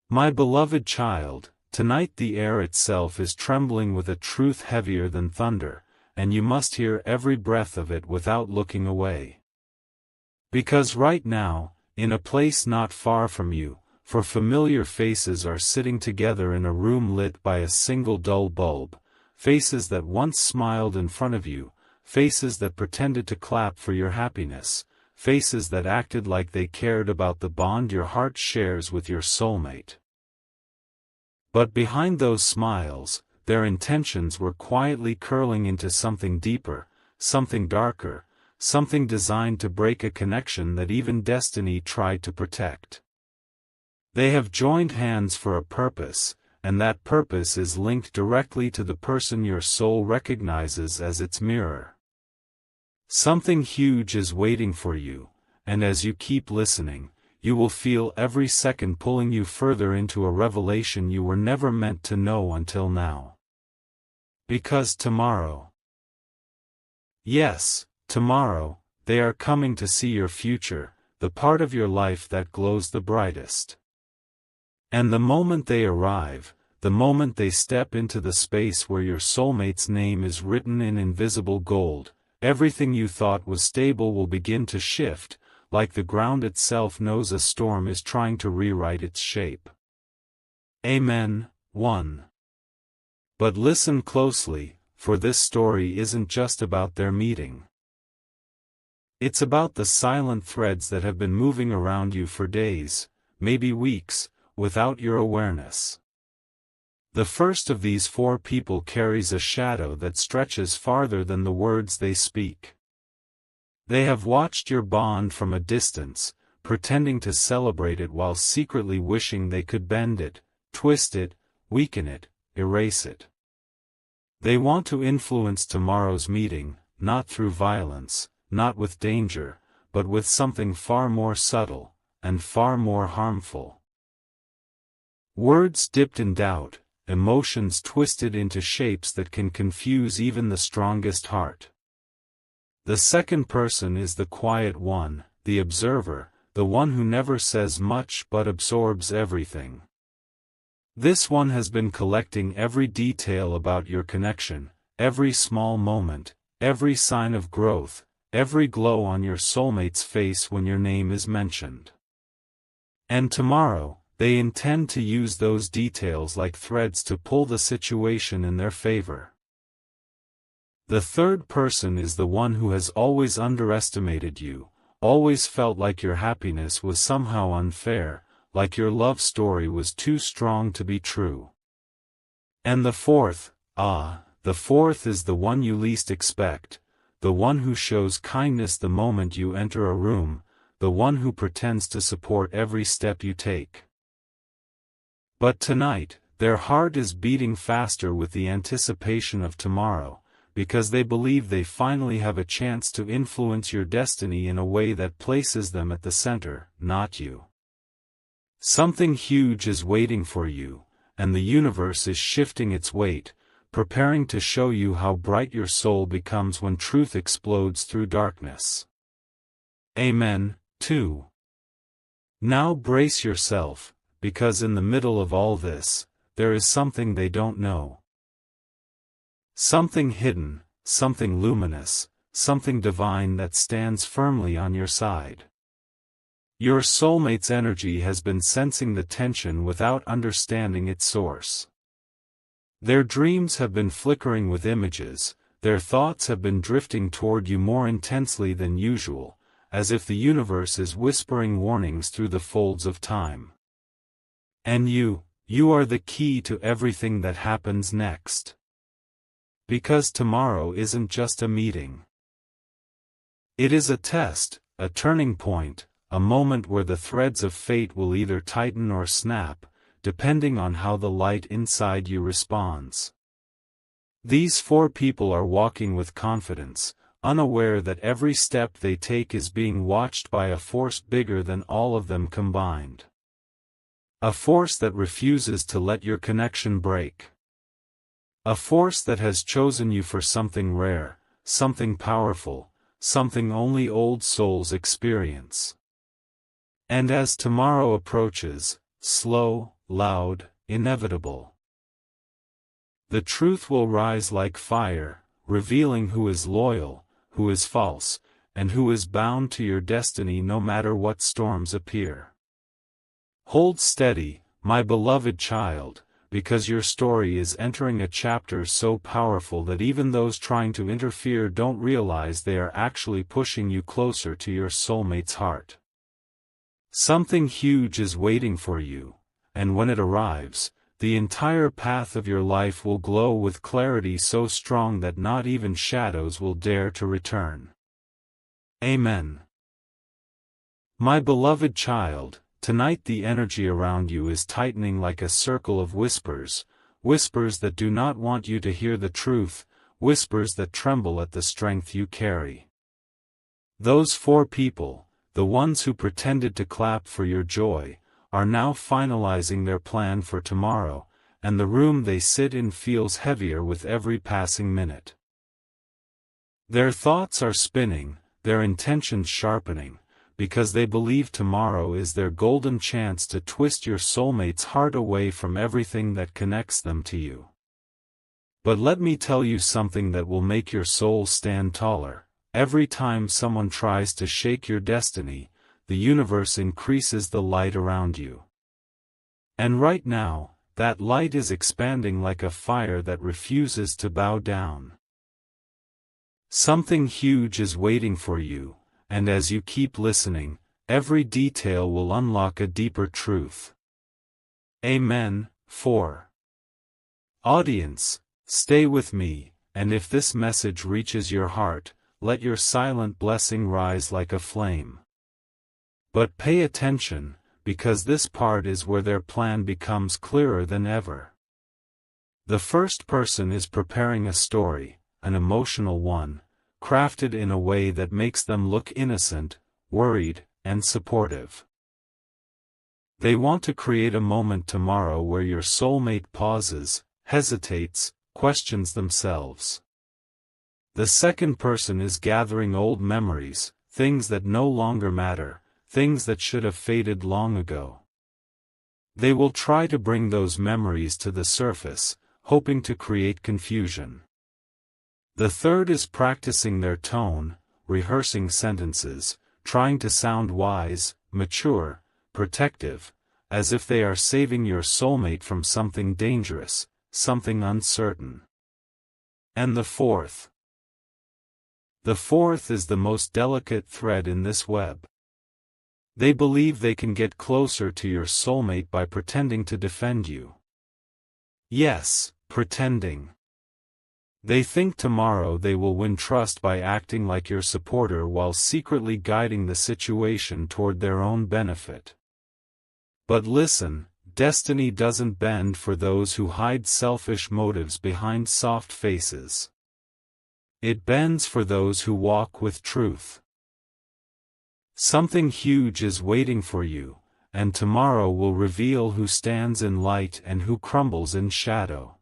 My beloved child, tonight the air itself is trembling with a truth heavier than thunder, and you must hear every breath of it without looking away. Because right now, in a place not far from you, for familiar faces are sitting together in a room lit by a single dull bulb, faces that once smiled in front of you, faces that pretended to clap for your happiness, faces that acted like they cared about the bond your heart shares with your soulmate. But behind those smiles, their intentions were quietly curling into something deeper, something darker, something designed to break a connection that even destiny tried to protect. They have joined hands for a purpose, and that purpose is linked directly to the person your soul recognizes as its mirror. Something huge is waiting for you, and as you keep listening, you will feel every second pulling you further into a revelation you were never meant to know until now. Because tomorrow. Yes, tomorrow, they are coming to see your future, the part of your life that glows the brightest. And the moment they arrive, the moment they step into the space where your soulmate's name is written in invisible gold, everything you thought was stable will begin to shift, like the ground itself knows a storm is trying to rewrite its shape. Amen. 1. But listen closely, for this story isn't just about their meeting. It's about the silent threads that have been moving around you for days, maybe weeks, without your awareness. The first of these 4 people carries a shadow that stretches farther than the words they speak. They have watched your bond from a distance, pretending to celebrate it while secretly wishing they could bend it, twist it, weaken it, erase it. They want to influence tomorrow's meeting, not through violence, not with danger, but with something far more subtle, and far more harmful. Words dipped in doubt, emotions twisted into shapes that can confuse even the strongest heart. The second person is the quiet one, the observer, the one who never says much but absorbs everything. This one has been collecting every detail about your connection, every small moment, every sign of growth, every glow on your soulmate's face when your name is mentioned. And tomorrow, they intend to use those details like threads to pull the situation in their favor. The third person is the one who has always underestimated you, always felt like your happiness was somehow unfair, like your love story was too strong to be true. And the fourth is the one you least expect, the one who shows kindness the moment you enter a room, the one who pretends to support every step you take. But tonight, their heart is beating faster with the anticipation of tomorrow, because they believe they finally have a chance to influence your destiny in a way that places them at the center, not you. Something huge is waiting for you, and the universe is shifting its weight, preparing to show you how bright your soul becomes when truth explodes through darkness. Amen. 2. Now brace yourself, because in the middle of all this, there is something they don't know. Something hidden, something luminous, something divine that stands firmly on your side. Your soulmate's energy has been sensing the tension without understanding its source. Their dreams have been flickering with images, their thoughts have been drifting toward you more intensely than usual, as if the universe is whispering warnings through the folds of time. And you are the key to everything that happens next. Because tomorrow isn't just a meeting. It is a test, a turning point, a moment where the threads of fate will either tighten or snap, depending on how the light inside you responds. These 4 people are walking with confidence, unaware that every step they take is being watched by a force bigger than all of them combined. A force that refuses to let your connection break. A force that has chosen you for something rare, something powerful, something only old souls experience. And as tomorrow approaches, slow, loud, inevitable. The truth will rise like fire, revealing who is loyal, who is false, and who is bound to your destiny no matter what storms appear. Hold steady, my beloved child, because your story is entering a chapter so powerful that even those trying to interfere don't realize they are actually pushing you closer to your soulmate's heart. Something huge is waiting for you, and when it arrives, the entire path of your life will glow with clarity so strong that not even shadows will dare to return. Amen. My beloved child, tonight the energy around you is tightening like a circle of whispers, whispers that do not want you to hear the truth, whispers that tremble at the strength you carry. Those 4 people, the ones who pretended to clap for your joy, are now finalizing their plan for tomorrow, and the room they sit in feels heavier with every passing minute. Their thoughts are spinning, their intentions sharpening, because they believe tomorrow is their golden chance to twist your soulmate's heart away from everything that connects them to you. But let me tell you something that will make your soul stand taller. Every time someone tries to shake your destiny, the universe increases the light around you. And right now, that light is expanding like a fire that refuses to bow down. Something huge is waiting for you, and as you keep listening, every detail will unlock a deeper truth. Amen. 4. Audience, stay with me, and if this message reaches your heart, let your silent blessing rise like a flame. But pay attention, because this part is where their plan becomes clearer than ever. The first person is preparing a story, an emotional one, crafted in a way that makes them look innocent, worried, and supportive. They want to create a moment tomorrow where your soulmate pauses, hesitates, questions themselves. The second person is gathering old memories, things that no longer matter, things that should have faded long ago. They will try to bring those memories to the surface, hoping to create confusion. The third is practicing their tone, rehearsing sentences, trying to sound wise, mature, protective, as if they are saving your soulmate from something dangerous, something uncertain. And the fourth is the most delicate thread in this web. They believe they can get closer to your soulmate by pretending to defend you. Yes, pretending. They think tomorrow they will win trust by acting like your supporter while secretly guiding the situation toward their own benefit. But listen, destiny doesn't bend for those who hide selfish motives behind soft faces. It bends for those who walk with truth. Something huge is waiting for you, and tomorrow will reveal who stands in light and who crumbles in shadow.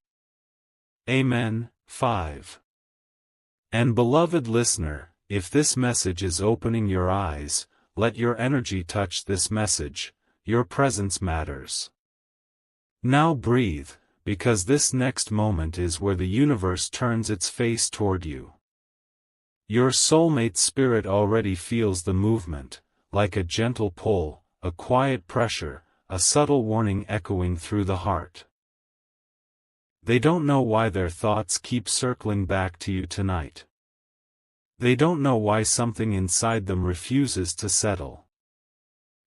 Amen. 5. And beloved listener, if this message is opening your eyes, let your energy touch this message. Your presence matters. Now breathe, because this next moment is where the universe turns its face toward you. Your soulmate spirit already feels the movement, like a gentle pull, a quiet pressure, a subtle warning echoing through the heart. They don't know why their thoughts keep circling back to you tonight. They don't know why something inside them refuses to settle.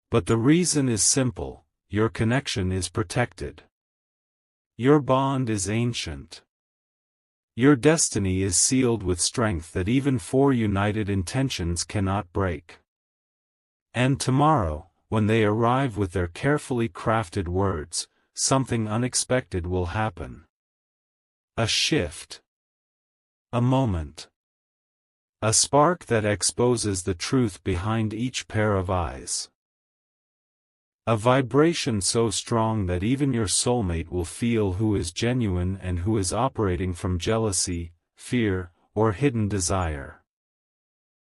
But the reason is simple: your connection is protected. Your bond is ancient. Your destiny is sealed with strength that even 4 united intentions cannot break. And tomorrow, when they arrive with their carefully crafted words, something unexpected will happen. A shift. A moment. A spark that exposes the truth behind each pair of eyes. A vibration so strong that even your soulmate will feel who is genuine and who is operating from jealousy, fear, or hidden desire.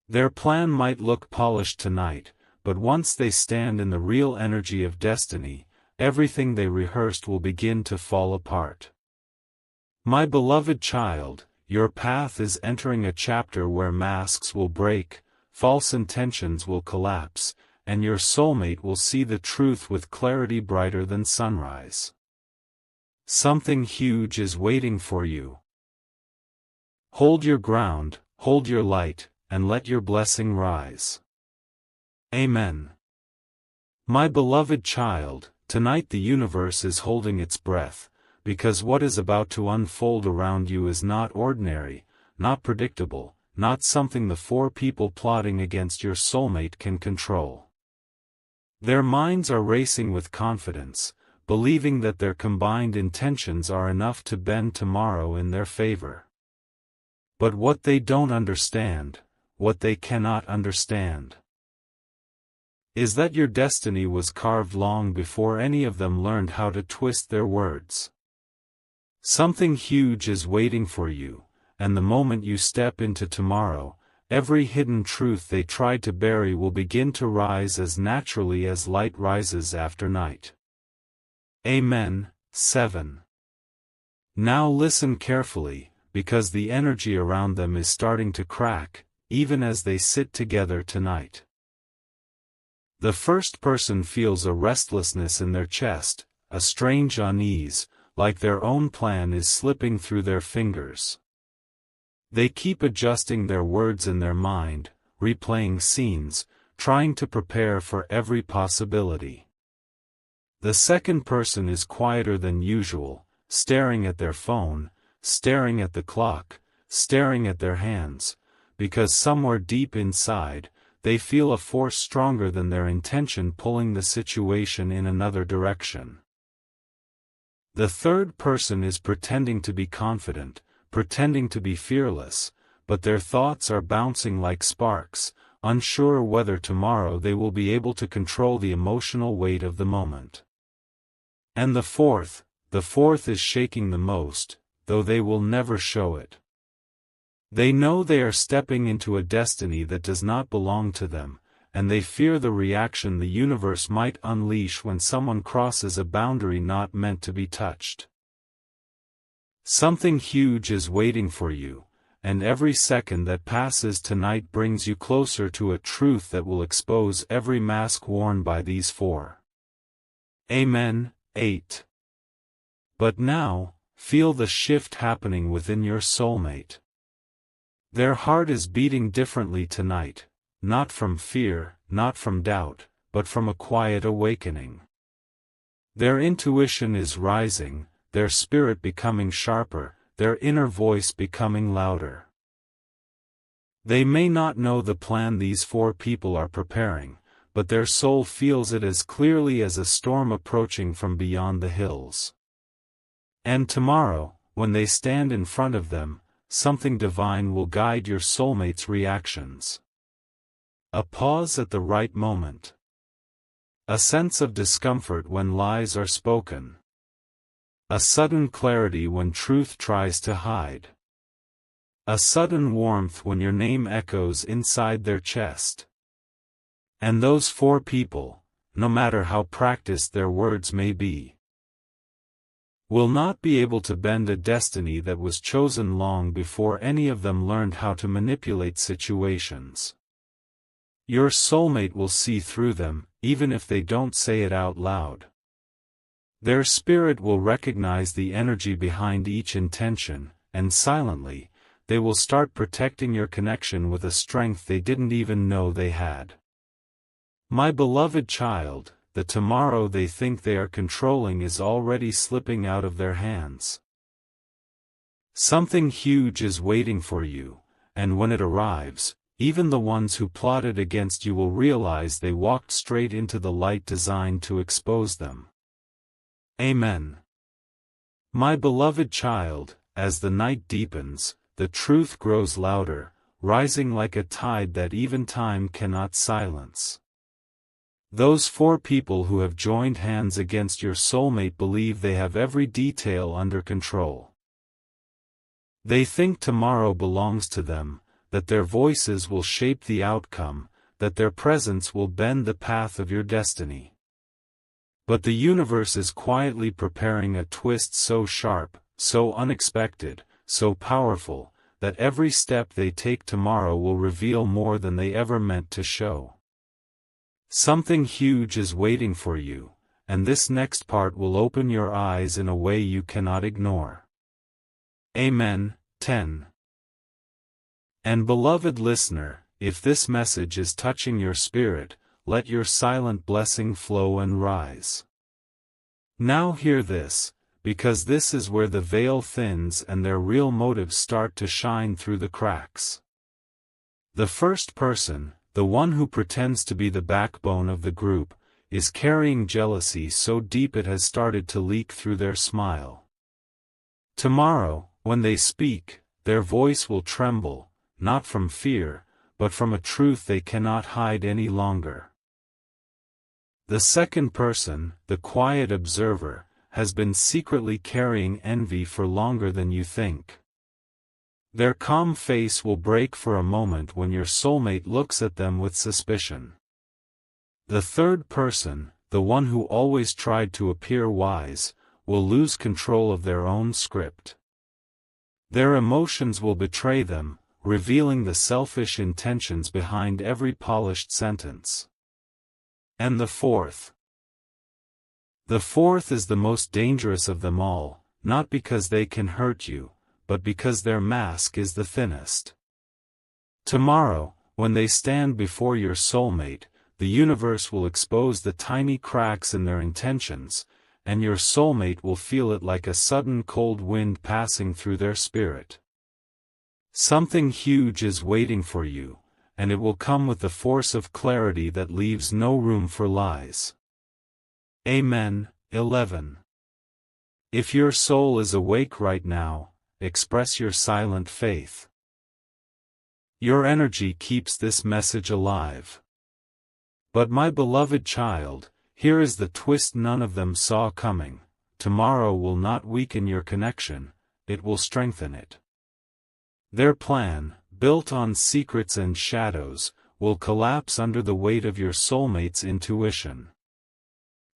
Their plan might look polished tonight, but once they stand in the real energy of destiny, everything they rehearsed will begin to fall apart. My beloved child, your path is entering a chapter where masks will break, false intentions will collapse, and your soulmate will see the truth with clarity brighter than sunrise. Something huge is waiting for you. Hold your ground, hold your light, and let your blessing rise. Amen. My beloved child, tonight the universe is holding its breath, because what is about to unfold around you is not ordinary, not predictable, not something the four people plotting against your soulmate can control. Their minds are racing with confidence, believing that their combined intentions are enough to bend tomorrow in their favor. But what they don't understand, what they cannot understand, is that your destiny was carved long before any of them learned how to twist their words. Something huge is waiting for you, and the moment you step into tomorrow, every hidden truth they tried to bury will begin to rise as naturally as light rises after night. Amen. 7. Now listen carefully, because the energy around them is starting to crack, even as they sit together tonight. The first person feels a restlessness in their chest, a strange unease, like their own plan is slipping through their fingers. They keep adjusting their words in their mind, replaying scenes, trying to prepare for every possibility. The second person is quieter than usual, staring at their phone, staring at the clock, staring at their hands, because somewhere deep inside, they feel a force stronger than their intention pulling the situation in another direction. The third person is pretending to be confident, pretending to be fearless, but their thoughts are bouncing like sparks, unsure whether tomorrow they will be able to control the emotional weight of the moment. And the fourth is shaking the most, though they will never show it. They know they are stepping into a destiny that does not belong to them, and they fear the reaction the universe might unleash when someone crosses a boundary not meant to be touched. Something huge is waiting for you, and every second that passes tonight brings you closer to a truth that will expose every mask worn by these four. Amen. 8. But now, feel the shift happening within your soulmate. Their heart is beating differently tonight, not from fear, not from doubt, but from a quiet awakening. Their intuition is rising, their spirit becoming sharper, their inner voice becoming louder. They may not know the plan these four people are preparing, but their soul feels it as clearly as a storm approaching from beyond the hills. And tomorrow, when they stand in front of them, something divine will guide your soulmate's reactions. A pause at the right moment. A sense of discomfort when lies are spoken. A sudden clarity when truth tries to hide. A sudden warmth when your name echoes inside their chest. And those four people, no matter how practiced their words may be, will not be able to bend a destiny that was chosen long before any of them learned how to manipulate situations. Your soulmate will see through them, even if they don't say it out loud. Their spirit will recognize the energy behind each intention, and silently, they will start protecting your connection with a strength they didn't even know they had. My beloved child, the tomorrow they think they are controlling is already slipping out of their hands. Something huge is waiting for you, and when it arrives, even the ones who plotted against you will realize they walked straight into the light designed to expose them. Amen. My beloved child, as the night deepens, the truth grows louder, rising like a tide that even time cannot silence. Those four people who have joined hands against your soulmate believe they have every detail under control. They think tomorrow belongs to them, that their voices will shape the outcome, that their presence will bend the path of your destiny. But the universe is quietly preparing a twist so sharp, so unexpected, so powerful, that every step they take tomorrow will reveal more than they ever meant to show. Something huge is waiting for you, and this next part will open your eyes in a way you cannot ignore. Amen. 10. And beloved listener, if this message is touching your spirit, let your silent blessing flow and rise. Now hear this, because this is where the veil thins and their real motives start to shine through the cracks. The first person, the one who pretends to be the backbone of the group, is carrying jealousy so deep it has started to leak through their smile. Tomorrow, when they speak, their voice will tremble, not from fear, but from a truth they cannot hide any longer. The second person, the quiet observer, has been secretly carrying envy for longer than you think. Their calm face will break for a moment when your soulmate looks at them with suspicion. The third person, the one who always tried to appear wise, will lose control of their own script. Their emotions will betray them, revealing the selfish intentions behind every polished sentence. And the fourth. The fourth is the most dangerous of them all, not because they can hurt you, but because their mask is the thinnest. Tomorrow, when they stand before your soulmate, the universe will expose the tiny cracks in their intentions, and your soulmate will feel it like a sudden cold wind passing through their spirit. Something huge is waiting for you, and it will come with the force of clarity that leaves no room for lies. Amen. 11. If your soul is awake right now, express your silent faith. Your energy keeps this message alive. But my beloved child, here is the twist none of them saw coming. Tomorrow will not weaken your connection, it will strengthen it. Their plan, built on secrets and shadows, will collapse under the weight of your soulmate's intuition.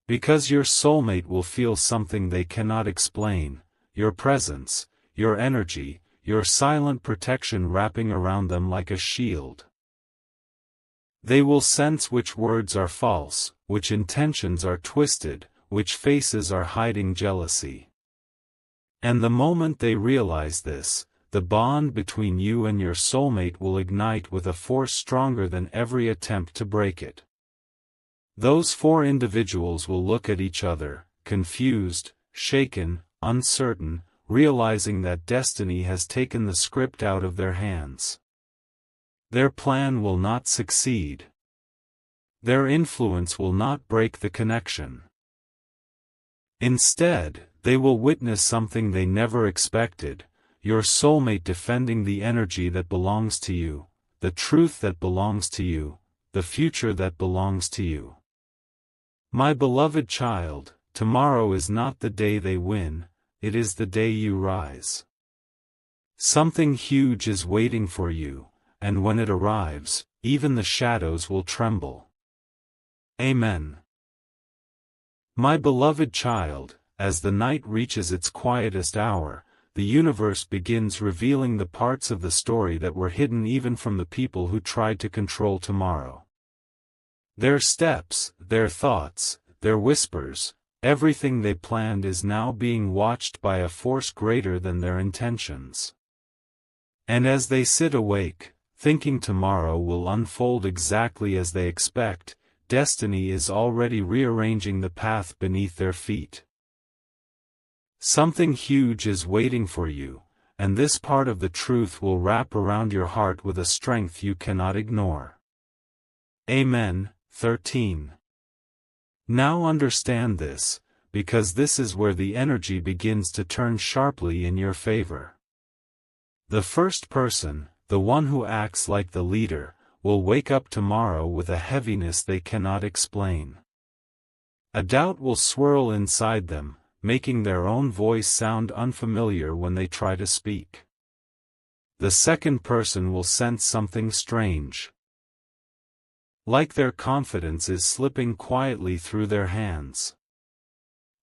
Because your soulmate will feel something they cannot explain, your presence, your energy, your silent protection wrapping around them like a shield. They will sense which words are false, which intentions are twisted, which faces are hiding jealousy. And the moment they realize this, the bond between you and your soulmate will ignite with a force stronger than every attempt to break it. Those four individuals will look at each other, confused, shaken, uncertain, realizing that destiny has taken the script out of their hands. Their plan will not succeed. Their influence will not break the connection. Instead, they will witness something they never expected, your soulmate defending the energy that belongs to you, the truth that belongs to you, the future that belongs to you. My beloved child, tomorrow is not the day they win, it is the day you rise. Something huge is waiting for you, and when it arrives, even the shadows will tremble. Amen. My beloved child, as the night reaches its quietest hour, the universe begins revealing the parts of the story that were hidden even from the people who tried to control tomorrow. Their steps, their thoughts, their whispers, everything they planned is now being watched by a force greater than their intentions. And as they sit awake, thinking tomorrow will unfold exactly as they expect, destiny is already rearranging the path beneath their feet. Something huge is waiting for you, and this part of the truth will wrap around your heart with a strength you cannot ignore. Amen. 13. Now understand this, because this is where the energy begins to turn sharply in your favor. The first person, the one who acts like the leader, will wake up tomorrow with a heaviness they cannot explain. A doubt will swirl inside them, making their own voice sound unfamiliar when they try to speak. The second person will sense something strange. Like their confidence is slipping quietly through their hands.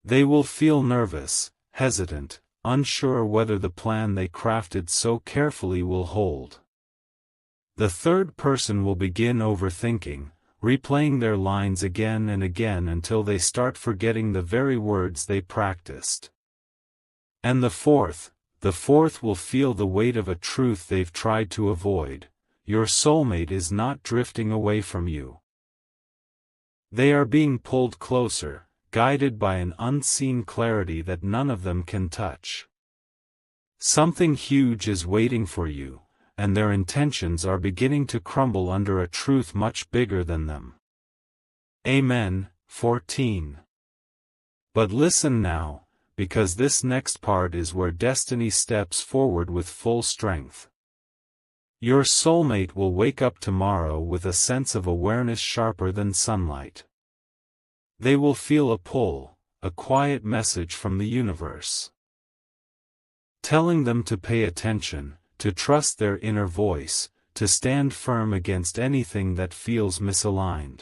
They will feel nervous, hesitant, unsure whether the plan they crafted so carefully will hold. The third person will begin overthinking, replaying their lines again and again until they start forgetting the very words they practiced. And the fourth will feel the weight of a truth they've tried to avoid: your soulmate is not drifting away from you. They are being pulled closer, guided by an unseen clarity that none of them can touch. Something huge is waiting for you, and their intentions are beginning to crumble under a truth much bigger than them. Amen. 14. But listen now, because this next part is where destiny steps forward with full strength. Your soulmate will wake up tomorrow with a sense of awareness sharper than sunlight. They will feel a pull, a quiet message from the universe, telling them to pay attention, to trust their inner voice, to stand firm against anything that feels misaligned.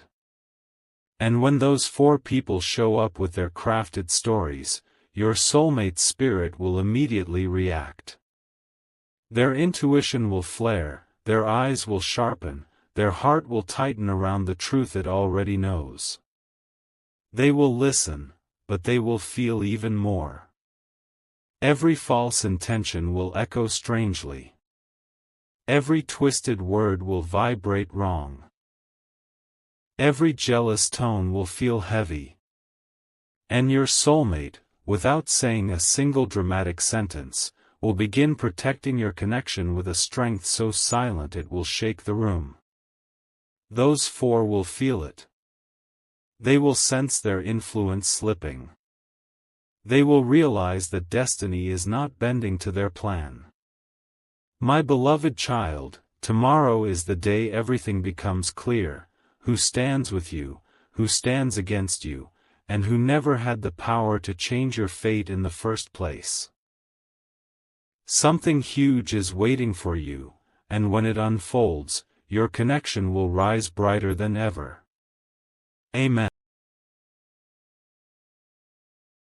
And when those four people show up with their crafted stories, your soulmate's spirit will immediately react. Their intuition will flare, their eyes will sharpen, their heart will tighten around the truth it already knows. They will listen, but they will feel even more. Every false intention will echo strangely. Every twisted word will vibrate wrong. Every jealous tone will feel heavy. And your soulmate, without saying a single dramatic sentence, will begin protecting your connection with a strength so silent it will shake the room. Those four will feel it. They will sense their influence slipping. They will realize that destiny is not bending to their plan. My beloved child, tomorrow is the day everything becomes clear: who stands with you, who stands against you, and who never had the power to change your fate in the first place. Something huge is waiting for you, and when it unfolds, your connection will rise brighter than ever. Amen.